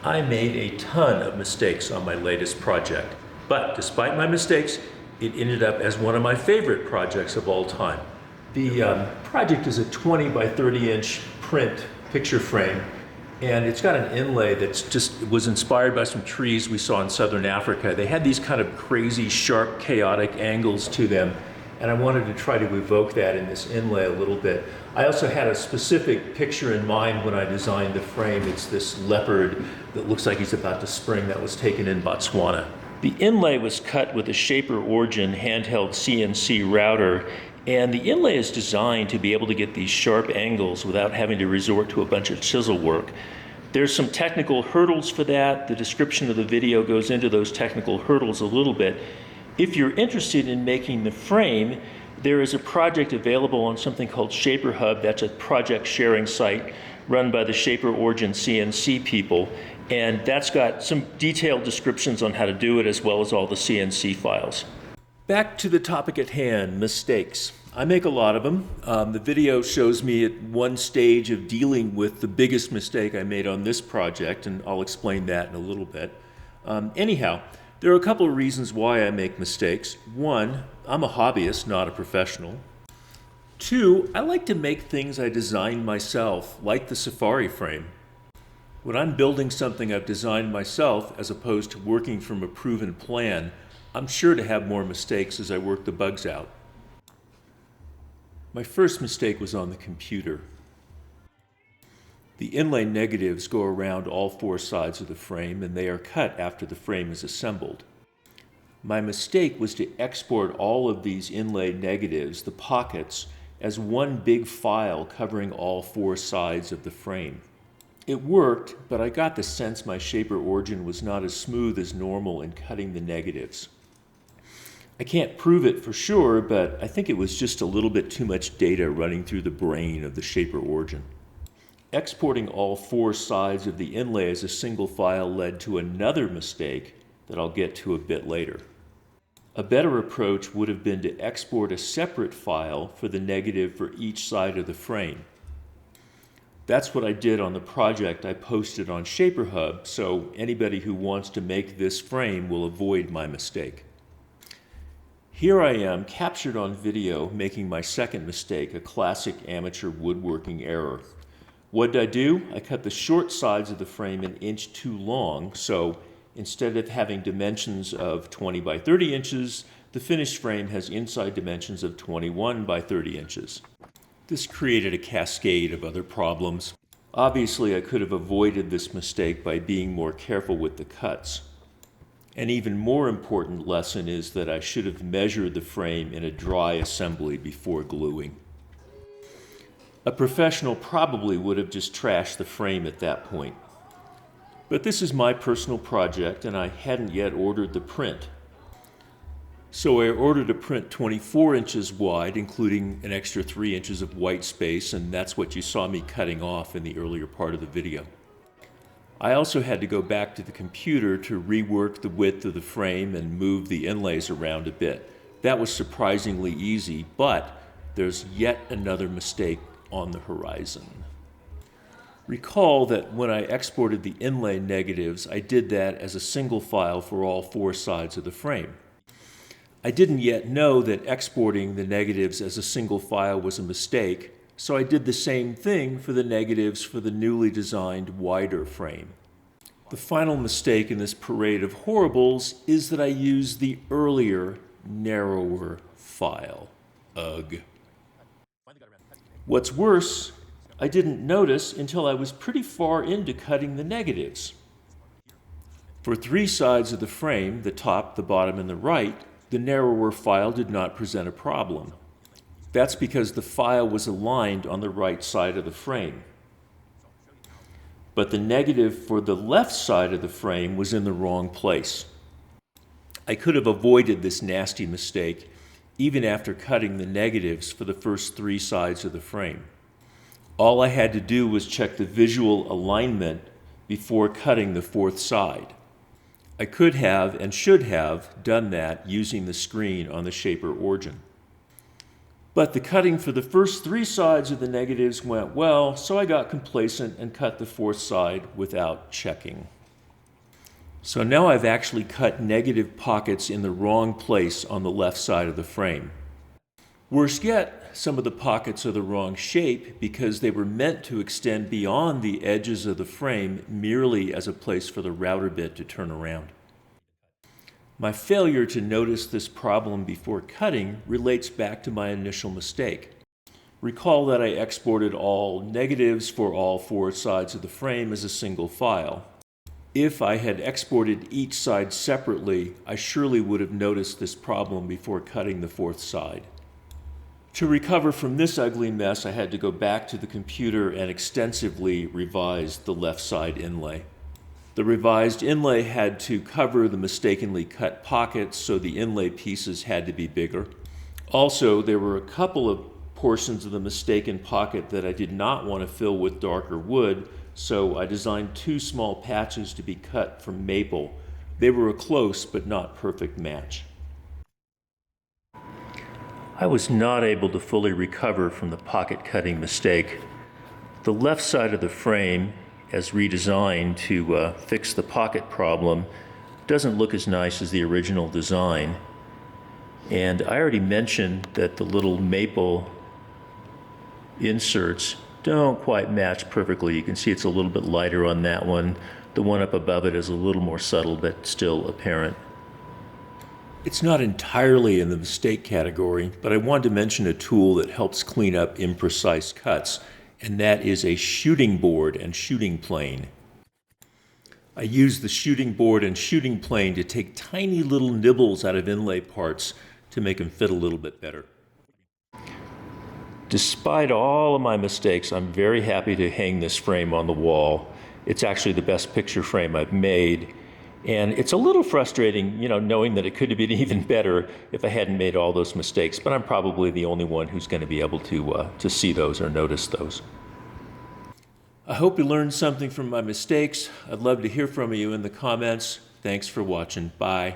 I made a ton of mistakes on my latest project, but despite my mistakes, it ended up as one of my favorite projects of all time. The project is a 20 by 30 inch print picture frame, and it's got an inlay that's was inspired by some trees we saw in southern Africa. They had these kind of crazy, sharp, chaotic angles to them, and I wanted to try to evoke that in this inlay a little bit. I also had a specific picture in mind when I designed the frame. It's this leopard that looks like he's about to spring that was taken in Botswana. The inlay was cut with a Shaper Origin handheld CNC router, and the inlay is designed to be able to get these sharp angles without having to resort to a bunch of chisel work. There's some technical hurdles for that. The description of the video goes into those technical hurdles a little bit. If you're interested in making the frame, there is a project available on something called Shaper Hub. That's a project sharing site run by the Shaper Origin CNC people. And that's got some detailed descriptions on how to do it, as well as all the CNC files. Back to the topic at hand, mistakes. I make a lot of them. The video shows me at one stage of dealing with the biggest mistake I made on this project, and I'll explain that in a little bit. Anyhow, there are a couple of reasons why I make mistakes. One, I'm a hobbyist, not a professional. Two, I like to make things I designed myself, like the safari frame. When I'm building something I've designed myself, as opposed to working from a proven plan, I'm sure to have more mistakes as I work the bugs out. My first mistake was on the computer. The inlay negatives go around all four sides of the frame, and they are cut after the frame is assembled. My mistake was to export all of these inlay negatives, the pockets, as one big file covering all four sides of the frame. It worked, but I got the sense my Shaper Origin was not as smooth as normal in cutting the negatives. I can't prove it for sure, but I think it was just a little bit too much data running through the brain of the Shaper Origin. Exporting all four sides of the inlay as a single file led to another mistake that I'll get to a bit later. A better approach would have been to export a separate file for the negative for each side of the frame. That's what I did on the project I posted on Shaper Hub, so anybody who wants to make this frame will avoid my mistake. Here I am, captured on video, making my second mistake, a classic amateur woodworking error. What did I do? I cut the short sides of the frame an inch too long, so instead of having dimensions of 20 by 30 inches, the finished frame has inside dimensions of 21 by 30 inches. This created a cascade of other problems. Obviously, I could have avoided this mistake by being more careful with the cuts. An even more important lesson is that I should have measured the frame in a dry assembly before gluing. A professional probably would have just trashed the frame at that point. But this is my personal project, and I hadn't yet ordered the print. So I ordered a print 24 inches wide, including an extra 3 inches of white space, and that's what you saw me cutting off in the earlier part of the video. I also had to go back to the computer to rework the width of the frame and move the inlays around a bit. That was surprisingly easy, but there's yet another mistake on the horizon. Recall that when I exported the inlay negatives, I did that as a single file for all four sides of the frame. I didn't yet know that exporting the negatives as a single file was a mistake, so I did the same thing for the negatives for the newly designed wider frame. The final mistake in this parade of horribles is that I used the earlier, narrower file. Ugh. What's worse, I didn't notice until I was pretty far into cutting the negatives. For three sides of the frame, the top, the bottom, and the right, the narrower file did not present a problem. That's because the file was aligned on the right side of the frame. But the negative for the left side of the frame was in the wrong place. I could have avoided this nasty mistake even after cutting the negatives for the first three sides of the frame. All I had to do was check the visual alignment before cutting the fourth side. I could have and should have done that using the screen on the Shaper Origin. But the cutting for the first three sides of the negatives went well, so I got complacent and cut the fourth side without checking. So now I've actually cut negative pockets in the wrong place on the left side of the frame. Worse yet, some of the pockets are the wrong shape because they were meant to extend beyond the edges of the frame merely as a place for the router bit to turn around. My failure to notice this problem before cutting relates back to my initial mistake. Recall that I exported all negatives for all four sides of the frame as a single file. If I had exported each side separately, I surely would have noticed this problem before cutting the fourth side. To recover from this ugly mess, I had to go back to the computer and extensively revise the left side inlay. The revised inlay had to cover the mistakenly cut pockets, so the inlay pieces had to be bigger. Also, there were a couple of portions of the mistaken pocket that I did not want to fill with darker wood, so I designed two small patches to be cut from maple. They were a close but not perfect match. I was not able to fully recover from the pocket cutting mistake. The left side of the frame, as redesigned to fix the pocket problem, doesn't look as nice as the original design. And I already mentioned that the little maple inserts don't quite match perfectly. You can see it's a little bit lighter on that one. The one up above it is a little more subtle, but still apparent. It's not entirely in the mistake category, but I wanted to mention a tool that helps clean up imprecise cuts, and that is a shooting board and shooting plane. I use the shooting board and shooting plane to take tiny little nibbles out of inlay parts to make them fit a little bit better. Despite all of my mistakes, I'm very happy to hang this frame on the wall. It's actually the best picture frame I've made. And it's a little frustrating, knowing that it could have been even better if I hadn't made all those mistakes, but I'm probably the only one who's going to be able to see those or notice those. I hope you learned something from my mistakes. I'd love to hear from you in the comments. Thanks for watching. Bye.